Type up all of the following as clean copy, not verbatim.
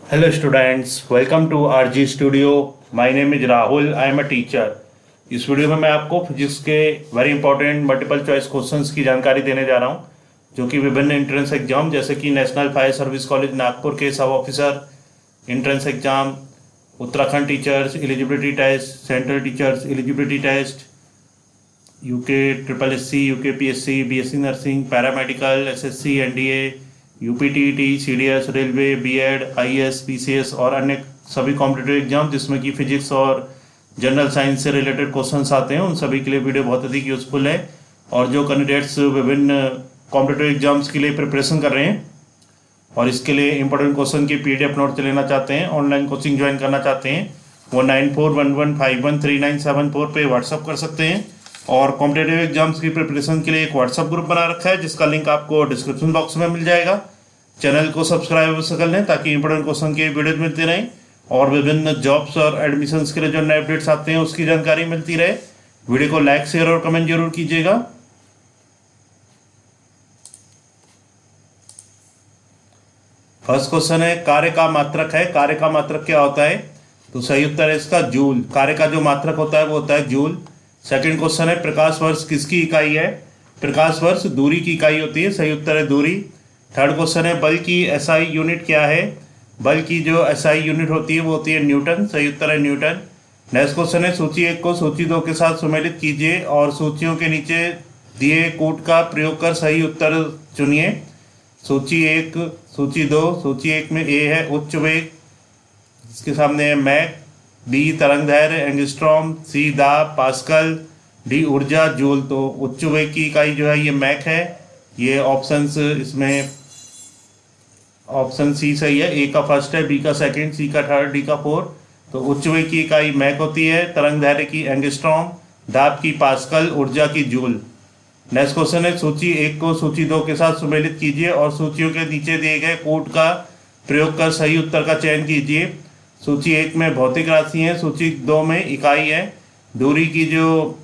Hello students, welcome to RG Studio. My name is Rahul. I am a teacher. इस video में मैं आपको physics के very important multiple choice questions की जानकारी देने जा रहा हूं, जो कि विभिन्न एंट्रेंस एग्जाम जैसे कि National Fire Service College Nagpur के sub officer entrance exam, Uttarakhand teachers eligibility test, central teachers eligibility test, UK triple SC, UK PSC, BSc nursing, paramedical, SSC, NDA, UPTET, CDS, railway, BEd, IAS, PCS और अन्य सभी competitive exam जिसमें कि physics और general science से related questions आते हैं, उन सभी के लिए वीडियो बहुत अधिक यूजफुल है। और जो कैंडिडेट्स विभिन्न कॉम्पिटिटिव एग्जाम्स के लिए प्रिपरेशन कर रहे हैं और इसके लिए इंपॉर्टेंट क्वेश्चन की पीडीएफ नोट लेना चाहते हैं, ऑनलाइन कोचिंग ज्वाइन करना चाहते हैं, वो 9411513974 पे व्हाट्सअप कर सकते हैं। और कॉम्पिटेटिव एग्जाम्स की प्रिपरेशन के लिए एक व्हाट्सअप ग्रुप बना रखा है जिसका लिंक आपको डिस्क्रिप्शन बॉक्स में मिल जाएगा। चैनल को सब्सक्राइब कर लें ताकि इंपॉर्टेंट क्वेश्चन के वीडियो मिलते रहें और विभिन्न जॉब्स और एडमिशन्स के लिए जो नए अपडेट्स आते हैं उसकी जानकारी मिलती रहे। वीडियो को लाइक, शेयर और कमेंट जरूर कीजिएगा। फर्स्ट क्वेश्चन है, कार्य का मात्रक है। कार्य का मात्रक क्या होता है? तो सही उत्तर है इसका जूल। कार्य का जो मात्रक होता है वो होता है जूल। सेकंड क्वेश्चन है, प्रकाश वर्ष किसकी इकाई है? प्रकाश वर्ष दूरी की इकाई होती है। सही उत्तर है दूरी। थर्ड क्वेश्चन है, बल की एसआई यूनिट क्या है? बल की जो एसआई यूनिट होती है वो होती है न्यूटन। सही उत्तर है न्यूटन। नेक्स्ट क्वेश्चन है, सूची 1 को सूची 2 के साथ सुमेलित कीजिए और सूचियों के नीचे दिए कोड का प्रयोग कर सही उत्तर चुनिए। सूची 1, सूची 2। सूची 1 में ए है उच्च वेग, इसके सामने है मैक, बी तरंग दैर्ध्य एंगस्ट्रॉम, सी दाब पास्कल, डी ऊर्जा जूल। तो उच्च वेग की इकाई जो है ये मैक है। ये ऑप्शंस इसमें ऑप्शन सी सही है। ए का फर्स्ट है, बी का सेकंड, सी का थर्ड, डी का फोर्थ। तो उच्च वेग की इकाई मैक होती है, तरंग दैर्ध्य की एंगस्ट्रॉम, दाब की पास्कल, ऊर्जा की जूल। नेक्स्ट क्वेश्चन है, सूची 1 को सूची 2 के साथ सुमेलित कीजिए और सूचियों के नीचे दिए गए कोड का प्रयोग कर सही उत्तर का चयन कीजिए। सूची 1 में भौतिक राशि है, सूची 2 में इकाई है। दूरी की जो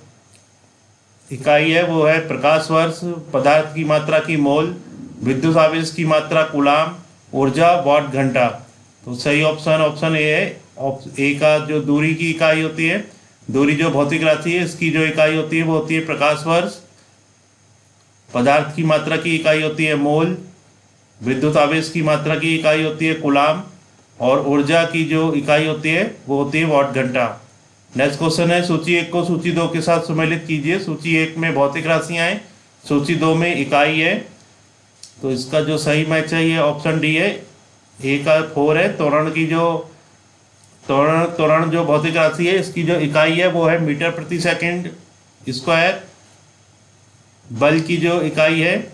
इकाई है वो है प्रकाश वर्ष, पदार्थ की मात्रा की मोल, विद्युत आवेश की मात्रा कूलाम, ऊर्जा वाट घंटा। तो सही ऑप्शन ए है। ए का जो दूरी की इकाई होती है, दूरी जो भौतिक राशि है इसकी जो इकाई होती है वो होती है प्रकाश वर्ष, पदार्थ की मात्रा की इकाई होती है मोल, विद्युत आवेश की मात्रा की इकाई होती है कूलाम और ऊर्जा की जो इकाई होती है वो होती है वाट घंटा। नेक्स्ट क्वेश्चन है, सूची 1 को सूची 2 के साथ सुमेलित कीजिए। सूची 1 में भौतिक राशियां हैं, सूची 2 में इकाई है। तो इसका जो सही मैच है ये ऑप्शन डी है। ए का 4 है। त्वरण की जो त्वरण जो भौतिक राशि है इसकी जो इकाई है वो है मीटर प्रति सेकंड स्क्वायर। बल की जो इकाई है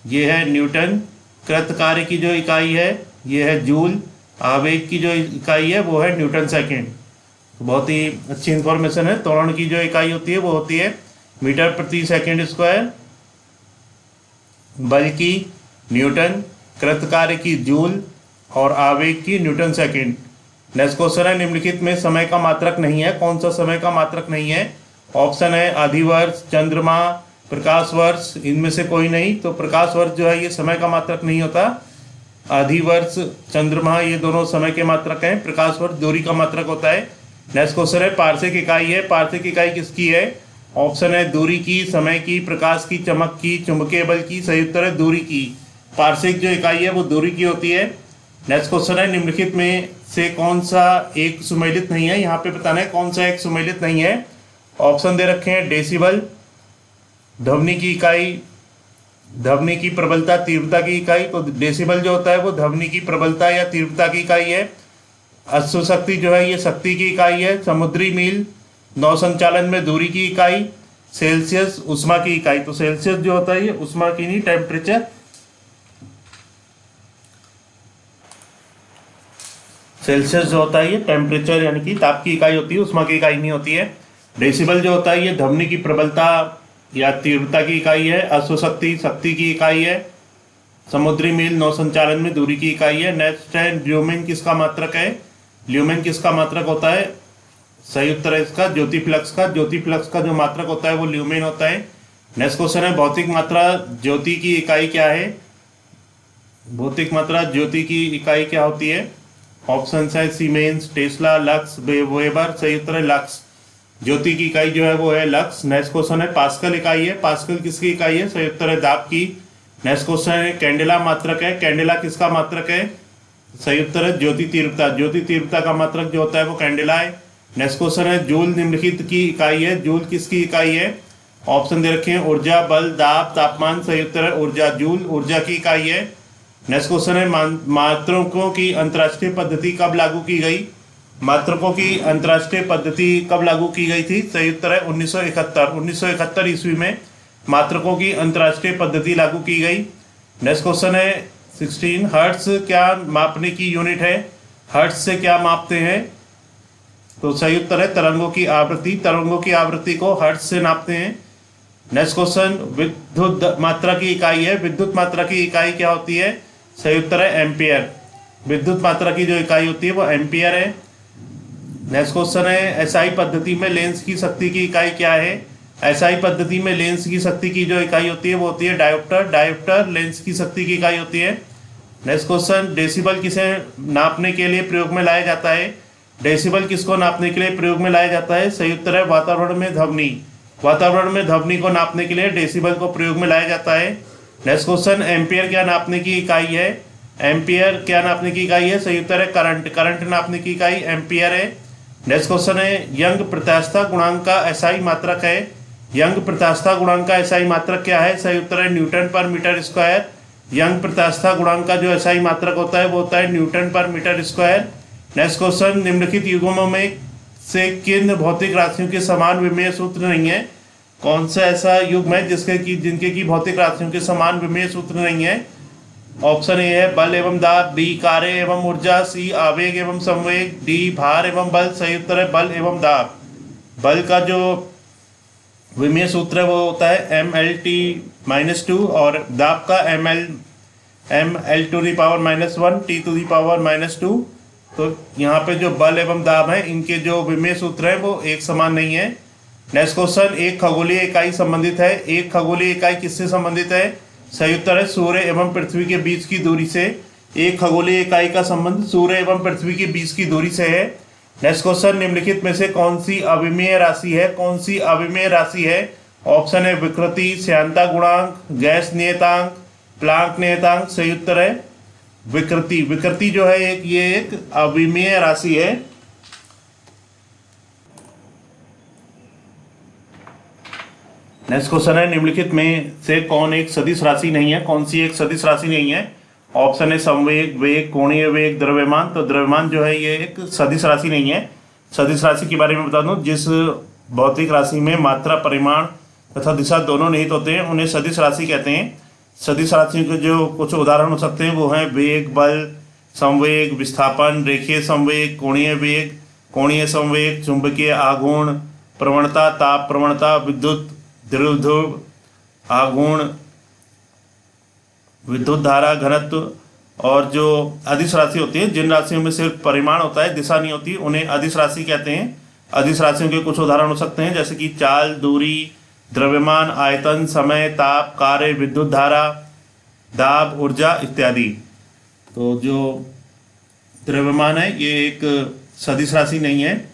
ये है न्यूटन। कृत कार्य की जो इकाई है ये है जूल। आवेग की जो इकाई है वो है न्यूटन सेकंड। तो बहुत ही अच्छी इंफॉर्मेशन है। त्वरण की जो इकाई होती है वो होती है मीटर प्रति सेकंड स्क्वायर, बल की न्यूटन, कृत कार्य की जूल और आवेग की न्यूटन सेकंड। नेक्स्ट क्वेश्चन है, निम्नलिखित में समय का मात्रक नहीं है। कौन सा समय का मात्रक नहीं है? ऑप्शन है अधिवर्ष, चंद्रमा, प्रकाश वर्ष। इनमें से कोई नहीं। तो प्रकाश वर्ष जो है ये समय का मात्रक नहीं होता। अधिवर्ष, चंद्रमा ये दोनों समय के मात्रक हैं। प्रकाश वर्ष दूरी का मात्रक होता है। नेक्स्ट क्वेश्चन है, पार्शिक इकाई है। पार्शिक इकाई किसकी है? ऑप्शन है दूरी की, समय की, प्रकाश की, चमक की, चुंबकीय बल की। सही उत्तर है दूरी की। पार्शिक जो इकाई है वो दूरी की होती है। नेक्स्ट क्वेश्चन है, निम्नलिखित में से कौन सा एक सुमेलित नहीं है? यहाँ पे बताना है कौन सा एक सुमेलित नहीं है। ऑप्शन दे रखे हैं डेसिबल, ध्वनि की इकाई, ध्वनि की प्रबलता, तीव्रता की इकाई। तो डेसिबल जो होता है वो ध्वनि की प्रबलता या तीव्रता की इकाई है। अश्व शक्ति जो है ये शक्ति की इकाई है। समुद्री मील नौ संचालन में दूरी की इकाई। सेल्सियस उष्मा की इकाई। तो सेल्सियस जो होता है ये उष्मा की नहीं, टेम्परेचर। सेल्सियस जो होता है ये टेम्परेचर यानी कि ताप की इकाई होती है, उष्मा की इकाई नहीं होती है। डेसिबल जो होता है ये ध्वनि की प्रबलता या तीव्रता की इकाई है। अश्व शक्ति शक्ति की इकाई है। समुद्री मील नौ संचालन में दूरी की इकाई है। नेक्स्ट है, ल्यूमेन किसका मात्रक है? ल्यूमेन किसका मात्रक होता है? सही उत्तर है इसका ज्योति फ्लक्स का। ज्योति फ्लक्स का जो मात्रक होता है वो ल्यूमेन होता है। नेक्स्ट क्वेश्चन है, भौतिक मात्रा ज्योति की इकाई क्या है? भौतिक मात्रा ज्योति की इकाई क्या होती है? ऑप्शन है सीमेंस, टेस्ला, लक्स, वेबर। सही उत्तर है लक्स। ज्योति की इकाई जो है वो है लक्स। नेक्स्ट क्वेश्चन है पास्कल इकाई है। पास्कल किसकी इकाई है? सही उत्तर है दाब की। नेक्स्ट क्वेश्चन है कैंडेला मात्रक है। कैंडेला किसका मात्रक है? सही उत्तर है ज्योति तीव्रता। ज्योति तीव्रता का मात्रक जो होता है वो कैंडेला है। नेक्स्ट क्वेश्चन है जूल निम्नलिखित की इकाई है। जूल किसकी इकाई है? ऑप्शन दे रखे हैं ऊर्जा, बल, दाब, तापमान। सही उत्तर है ऊर्जा। जूल ऊर्जा की इकाई है। नेक्स्ट क्वेश्चन है मात्रकों की अंतर्राष्ट्रीय पद्धति कब लागू की गई? मात्रकों की अंतर्राष्ट्रीय पद्धति कब लागू की गई थी? सही उत्तर है 1971। 1971 ईस्वी में मात्रकों की अंतर्राष्ट्रीय पद्धति लागू की गई। नेक्स्ट क्वेश्चन है 16 हर्ट्ज क्या मापने की यूनिट है? हर्ट्ज से क्या मापते हैं? तो सही उत्तर है तरंगों की आवृत्ति। तरंगों की आवृत्ति को हर्ट्ज से नापते हैं। नेक्स्ट क्वेश्चन विद्युत मात्रा की इकाई है। विद्युत मात्रा की इकाई क्या होती है? सही उत्तर है एम्पियर। विद्युत मात्रा की जो इकाई होती है वो एम्पियर है। नेक्स्ट क्वेश्चन है एसआई पद्धति में लेंस की शक्ति की इकाई क्या है? एसआई पद्धति में लेंस की शक्ति की जो इकाई होती है वो होती है डायोप्टर। डायोप्टर लेंस की शक्ति की इकाई होती है। नेक्स्ट क्वेश्चन डेसिबल किसे नापने के लिए प्रयोग में लाया जाता है? डेसिबल किसको नापने के लिए प्रयोग में लाया जाता है? सही उत्तर है वातावरण में ध्वनि। वातावरण में ध्वनि को नापने के लिए डेसिबल को प्रयोग में लाया जाता है। नेक्स्ट क्वेश्चन एम्पियर क्या नापने की इकाई है? एम्पियर क्या नापने की इकाई है? सही उत्तर है करंट। करंट नापने की इकाई एम्पियर है। नेक्स्ट क्वेश्चन है यंग प्रत्यास्थता गुणांक का एसआई मात्रक है। यंग प्रत्यास्थता गुणांक का एसआई मात्रक क्या है? सही उत्तर है न्यूटन पर मीटर स्क्वायर। यंग प्रत्यास्थता गुणांक का जो एसआई मात्रक होता है वो होता है न्यूटन पर मीटर स्क्वायर। नेक्स्ट क्वेश्चन निम्नलिखित युग्मों में से किन भौतिक राशियों के समान विमेय सूत्र नहीं है? कौन सा ऐसा युग्म है जिनके की भौतिक राशियों के समान विमेय सूत्र नहीं है? ऑप्शन ए है बल एवं दाब, बी कार्य एवं ऊर्जा, सी आवेग एवं संवेग, डी भार एवं बल। सही उत्तर है बल एवं दाब। बल का जो विमेय सूत्र है वो होता है MLT-2 और दाब का ML to the power -1 T to the power -2। तो यहाँ पे जो बल एवं दाब है इनके जो विमेय सूत्र है वो एक समान नहीं है। नेक्स्ट क्वेश्चन एक खगोलीय इकाई संबंधित है। एक खगोलीय इकाई किससे संबंधित है? सही उत्तर है सूर्य एवं पृथ्वी के बीच की दूरी से। एक खगोलीय इकाई का संबंध सूर्य एवं पृथ्वी के बीच की दूरी से है। नेक्स्ट क्वेश्चन निम्नलिखित में से कौन सी अविमेय राशि है? कौन सी अविमेय राशि है? ऑप्शन है विकृति, श्यानता गुणांक, गैस नियतांक, प्लांक नियतांक। सही उत्तर है विकृति। विकृति जो है ये एक अविमेय राशि है। नेक्स्ट क्वेश्चन है निम्नलिखित में से कौन एक सदिश राशि नहीं है? कौन सी एक सदिश राशि नहीं है? ऑप्शन है संवेग, वेग, कोणीय वेग, द्रव्यमान। तो द्रव्यमान जो है ये एक सदिश राशि नहीं है। सदिश राशि के बारे में बता दूं, जिस भौतिक राशि में मात्रा, परिमाण तथा दिशा दोनों निहित होते हैं उन्हें सदिश राशि कहते हैं। सदिश राशियों के जो कुछ उदाहरण हो सकते हैं वो हैं वेग, बल, संवेग, विस्थापन, रेखीय संवेग, कोणीय वेग, कोणीय संवेग, चुंबकीय आघूर्ण, प्रवणता, ताप प्रवणता, विद्युत द्विध्रुव आघूर्ण, विद्युत धारा घनत्व। और जो अदिश राशि होती है, जिन राशियों में सिर्फ परिमाण होता है, दिशा नहीं होती, उन्हें अदिश राशि कहते हैं। अदिश राशियों के कुछ उदाहरण हो सकते हैं जैसे कि चाल, दूरी, द्रव्यमान, आयतन, समय, ताप, कार्य, विद्युत धारा, दाब, ऊर्जा इत्यादि। तो जो द्रव्यमान है ये एक सदिश राशि नहीं है,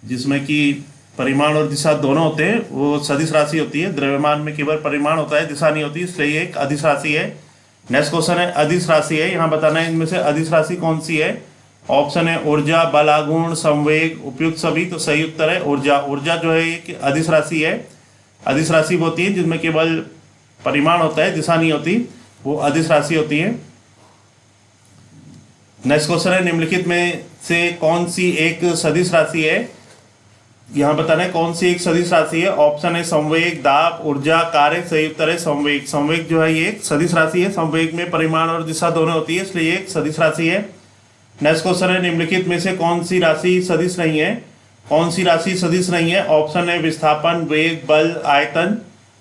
जिसमें कि परिमाण और दिशा दोनों होते हैं, वो सदिश राशि होती है। द्रव्यमान में केवल परिमाण होता है, दिशा नहीं होती, इसलिए एक अदिश राशि है। नेक्स्ट क्वेश्चन है अदिश राशि है, यहाँ बताना है इनमें से अदिश राशि कौन सी है। ऑप्शन है ऊर्जा, बल, आघूर्ण, संवेग, उपयुक्त सभी। तो सही उत्तर है ऊर्जा। ऊर्जा जो है एक अदिश राशि है। अदिश राशि वो होती है जिसमें केवल परिमाण होता है, दिशा नहीं होती, वो अदिश राशि होती है। नेक्स्ट क्वेश्चन है निम्नलिखित में से कौन सी एक सदिश राशि है। यहाँ बताना है कौन सी एक सदिश राशि है। ऑप्शन है संवेग, दाब, ऊर्जा, कार्य। सही उत्तर है संवेग। संवेग जो है ये एक सदिश राशि है। संवेग में परिमाण और दिशा दोनों होती है, इसलिए एक सदिश राशि है। नेक्स्ट क्वेश्चन है निम्नलिखित में से कौन सी राशि सदिश नहीं है। कौन सी राशि सदिश नहीं है। ऑप्शन है विस्थापन, वेग, बल, आयतन।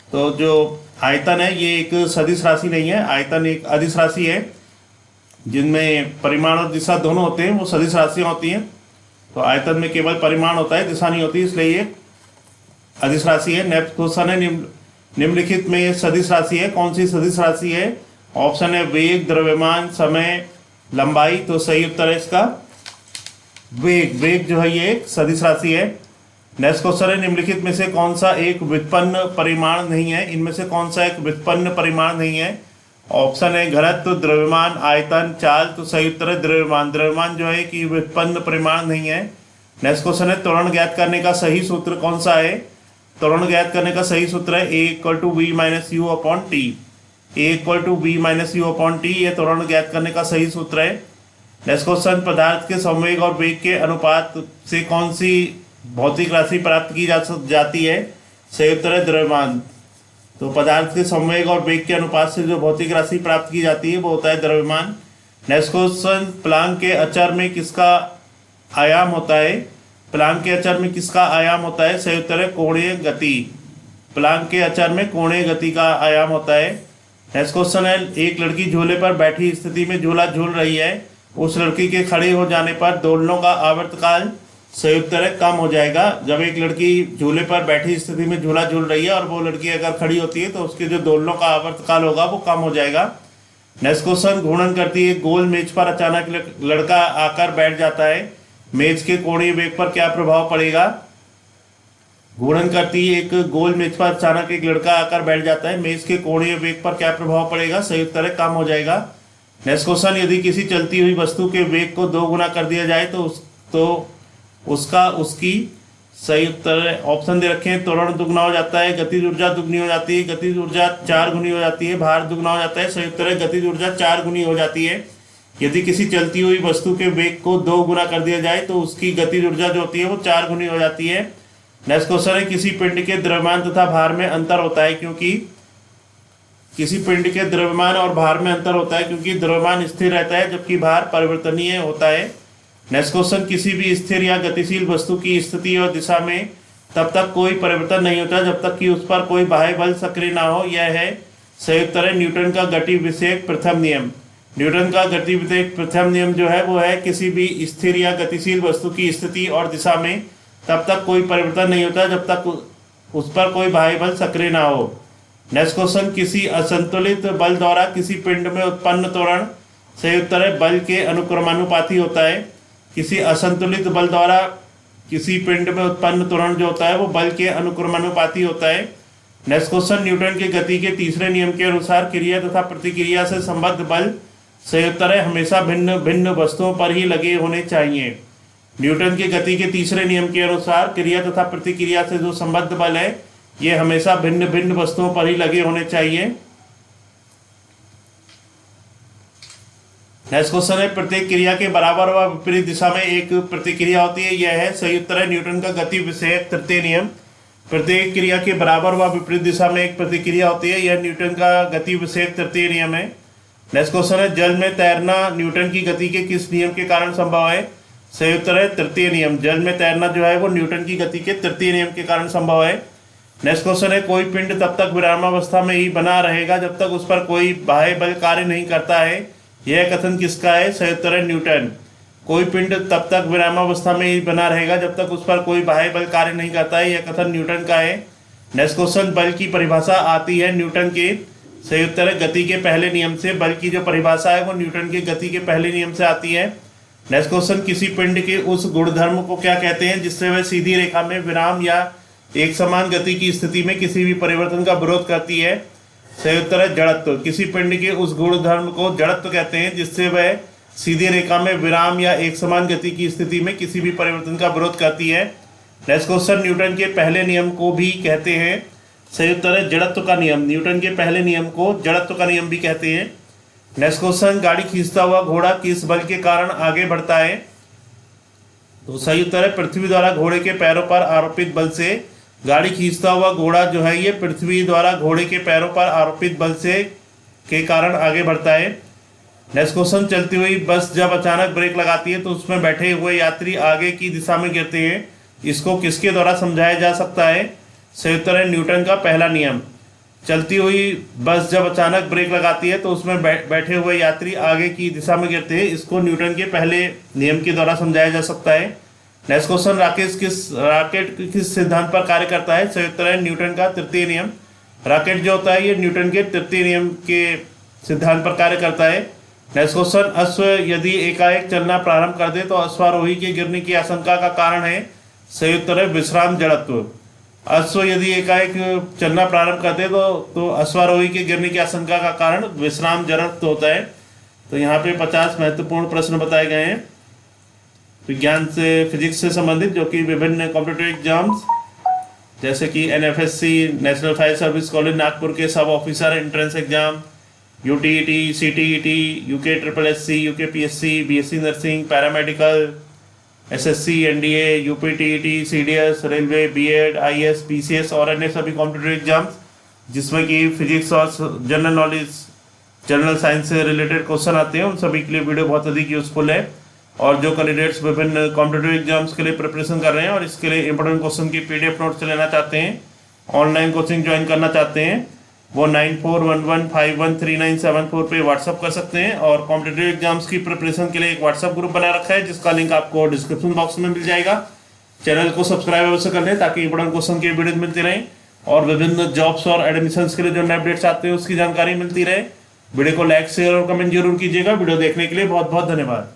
तो जो आयतन है ये एक सदिश राशि नहीं है। आयतन एक अदिश राशि है, जिनमें परिमाण और दिशा दोनों होते हैं, वो सदिश राशियाँ होती हैं। तो आयतन में केवल परिमाण होता है, दिशा नहीं होती, इसलिए ये अदिश राशि है। नेक्स्ट क्वेश्चन है निम्नलिखित में सदिश राशि है, कौन सी सदिश राशि है। ऑप्शन है वेग, द्रव्यमान, समय, लंबाई, तो सही उत्तर है इसका वेग। वेग जो है ये एक सदिश राशि है। नेक्स्ट क्वेश्चन है, निम्नलिखित में से कौन सा एक व्युत्पन्न परिमाण नहीं है? इनमें से कौन सा एक व्युत्पन्न परिमाण नहीं है? ऑप्शन है घनत्व, द्रव्यमान, आयतन, चाल। तो सही उत्तर है द्रव्यमान। द्रव्यमान जो है कि व्युत्पन्न परिमाण नहीं है। नेक्स्ट क्वेश्चन है, त्वरण ज्ञात करने का सही सूत्र कौन सा है? त्वरण ज्ञात करने का सही सूत्र है A = V - U upon T। A = V - U upon T, ये त्वरण ज्ञात करने का सही सूत्र है। नेक्स्ट क्वेश्चन, पदार्थ के संवेग और वेग के अनुपात से कौन सी भौतिक राशि प्राप्त की जाती है? सही उत्तर है द्रव्यमान। तो पदार्थ के संवेग और वेग के अनुपात से जो भौतिक राशि प्राप्त की जाती है वो होता है द्रव्यमान। नेक्स्ट क्वेश्चन, प्लांक के अचर में किसका आयाम होता है? प्लांक के अचर में किसका आयाम होता है? सही उत्तर है कोणीय गति। प्लांक के अचर में कोणीय गति का आयाम होता है। नेक्स्ट क्वेश्चन है, एक लड़की झूले पर बैठी स्थिति में झूला झूल रही है, उस लड़की के खड़े हो जाने पर दोलनों का आवर्तकाल सही उत्तर है कम हो जाएगा। जब एक लड़की झूले पर बैठी स्थिति में झूला झूल रही है और वो लड़की अगर खड़ी होती है तो उसके जो दोलनों का आवर्तकाल होगा वो कम हो जाएगा। नेक्स्ट क्वेश्चन, घूर्णन करती है गोल मेज पर अचानक लड़का आकर बैठ जाता है, मेज के कोणीय वेग पर क्या प्रभाव पड़ेगा? घूर्णन करती है एक गोल मेज पर अचानक एक लड़का आकर बैठ जाता है, मेज के कोणीय वेग पर क्या प्रभाव पड़ेगा? सही उत्तर है कम हो जाएगा। नेक्स्ट क्वेश्चन, यदि किसी चलती हुई वस्तु के वेग को 2 गुना कर दिया जाए तो उसकी सही उत्तर है, ऑप्शन दे रखे हैं, त्वरण दुगना हो जाता है, गतिज ऊर्जा दुगनी हो जाती है, गतिज ऊर्जा 4 गुनी हो जाती है, भार दुगना हो जाता है। सही उत्तर है गतिज ऊर्जा 4 गुनी हो जाती है। यदि किसी चलती हुई वस्तु के वेग को 2 गुना कर दिया जाए तो उसकी गतिज ऊर्जा जो होती है वो 4 गुनी हो जाती है। नेक्स्ट क्वेश्चन है, किसी पिंड के द्रव्यमान तथा भार में अंतर होता है क्योंकि किसी पिंड के द्रव्यमान और भार में अंतर होता है क्योंकि द्रव्यमान स्थिर रहता है जबकि भार परिवर्तनीय होता है। नेक्स्ट क्वेश्चन, किसी भी स्थिर या गतिशील वस्तु की स्थिति और दिशा में तब तक कोई परिवर्तन नहीं होता जब तक कि उस पर कोई बाह्य बल सक्रिय ना हो। यह है सही उत्तर है न्यूटन का गति विषयक प्रथम नियम। न्यूटन का गति विषयक प्रथम नियम जो है वो है किसी भी स्थिर या गतिशील वस्तु की स्थिति और दिशा में तब तक कोई परिवर्तन नहीं होता जब तक उस पर कोई बाह्य बल सक्रिय ना हो। नेक्स्ट क्वेश्चन, किसी असंतुलित बल द्वारा किसी पिंड में उत्पन्न त्वरण सही उत्तर है बल के अनुक्रमानुपाती होता है। किसी असंतुलित बल द्वारा किसी पिंड में उत्पन्न त्वरण जो होता है वो बल के अनुक्रमानुपाती होता है। नेक्स्ट क्वेश्चन, न्यूटन के गति के तीसरे नियम के अनुसार क्रिया तथा प्रतिक्रिया से संबद्ध बल सही उत्तर है हमेशा भिन्न भिन्न वस्तुओं पर ही लगे होने चाहिए। न्यूटन के गति के तीसरे नियम के अनुसार क्रिया तथा प्रतिक्रिया से जो संबद्ध बल है ये हमेशा भिन्न भिन्न वस्तुओं पर ही लगे होने चाहिए। नेक्स्ट क्वेश्चन है, प्रत्येक क्रिया के बराबर व विपरीत दिशा में एक प्रतिक्रिया होती है। यह है सही उत्तर है न्यूटन का गति विषयक तृतीय नियम। प्रत्येक क्रिया के बराबर व विपरीत दिशा में एक प्रतिक्रिया होती है, यह न्यूटन का गति विषयक तृतीय नियम है। नेक्स्ट क्वेश्चन है, जल में तैरना न्यूटन की गति के किस नियम के कारण संभव है? सही उत्तर है तृतीय नियम। जल में तैरना जो है वो न्यूटन की गति के तृतीय नियम के कारण संभव है। नेक्स्ट क्वेश्चन है, कोई पिंड तब तक विरामावस्था में ही बना रहेगा जब तक उस पर कोई बाह्य बल कार्य नहीं करता है। यह कथन किसका है? सही उत्तर है न्यूटन। कोई पिंड तब तक विरामावस्था में ही बना रहेगा जब तक उस पर कोई बाह्य बल कार्य नहीं करता है, यह कथन न्यूटन का है। नेक्स्ट क्वेश्चन, बल की परिभाषा आती है न्यूटन के सही उत्तर है गति के पहले नियम से। बल की जो परिभाषा है वो न्यूटन के गति के पहले नियम से आती है। नेक्स्ट क्वेश्चन, किसी पिंड के उस गुणधर्म को क्या कहते हैं जिससे वह सीधी रेखा में विराम या एक समान गति की स्थिति में किसी भी परिवर्तन का विरोध करती है? सही उत्तर है जड़त्व। किसी पिंड के उस गुणधर्म को जड़त्व कहते हैं जिससे वह सीधी रेखा में विराम या एक समान गति की स्थिति में किसी भी परिवर्तन का विरोध करती है। नेक्स्ट क्वेश्चन, न्यूटन के पहले नियम को भी कहते हैं। सही उत्तर है जड़त्व का नियम। न्यूटन के पहले नियम को जड़त्व का नियम भी कहते हैं। नेक्स्ट क्वेश्चन, गाड़ी खींचता हुआ घोड़ा किस बल के कारण आगे बढ़ता है? तो सही उत्तर है पृथ्वी द्वारा घोड़े के पैरों पर आरोपित बल से। गाड़ी खींचता हुआ घोड़ा जो है ये पृथ्वी द्वारा घोड़े के पैरों पर आरोपित बल से के कारण आगे बढ़ता है। नेक्स्ट क्वेश्चन, चलती हुई बस जब अचानक ब्रेक लगाती है तो उसमें बैठे हुए यात्री आगे की दिशा में गिरते हैं, इसको किसके द्वारा समझाया जा सकता है? सही उत्तर है न्यूटन का पहला नियम। चलती हुई बस जब अचानक ब्रेक लगाती है तो उसमें बैठे हुए यात्री आगे की दिशा में गिरते हैं, इसको न्यूटन के पहले नियम के द्वारा समझाया जा सकता है। नेक्स्ट क्वेश्चन, राकेट किस सिद्धांत पर कार्य करता है? सही उत्तर है न्यूटन का तृतीय नियम। रॉकेट जो होता है ये न्यूटन के तृतीय नियम के सिद्धांत पर कार्य करता है। नेक्स्ट क्वेश्चन, अश्व यदि एकाएक चलना प्रारंभ कर दे तो अश्वारोही के गिरने की आशंका का कारण है। सही उत्तर है विश्राम जड़त्व। अश्व यदि एकाएक चलना प्रारंभ कर दे तो अश्वारोही के गिरने की आशंका का कारण विश्राम जड़त्व होता है। तो यहाँ पे 50 महत्वपूर्ण प्रश्न बताए गए हैं विज्ञान से, फिजिक्स से संबंधित, जो कि विभिन्न कॉम्पिटिटिव एग्जाम्स जैसे कि NFSC, National Fire Service College Nagpur के sub officer entrance exam, UTET, CTET, UK triple SC, UK PSC, BSc nursing, paramedical, SSC, NDA, UPTET, CDS, railway, BEd, IAS, PCS और अन्य सभी कॉम्पिटिटिव एग्जाम्स जिसमें कि physics और general knowledge, general science से related question आते हैं, उन सभी के लिए वीडियो बहुत अधिक यूजफुल है। और जो कैंडिडेट्स विभिन्न कॉम्पिटिटिव एग्जाम्स के लिए प्रिपरेशन कर रहे हैं और इसके लिए इंपॉर्टेंट क्वेश्चन की पीडीएफ नोट्स लेना चाहते हैं, ऑनलाइन कोचिंग ज्वाइन करना चाहते हैं, वो 9411513974 पे व्हाट्सअप कर सकते हैं। और कॉम्पिटिटिव एग्जाम्स की प्रिपरेशन के लिए एक व्हाट्सअप ग्रुप बना रखा है जिसका लिंक आपको डिस्क्रिप्शन बॉक्स में मिल जाएगा। चैनल को सब्सक्राइब अवश्य कर लें ताकि इंपॉर्टेंट क्वेश्चन की वीडियो मिलती रहे और विभिन्न जॉब्स और एडमिशन्स के लिए जो नए अपडेट्स आते हैं उसकी जानकारी मिलती रहे। वीडियो को लाइक, शेयर और कमेंट जरूर कीजिएगा। वीडियो देखने के लिए बहुत बहुत धन्यवाद।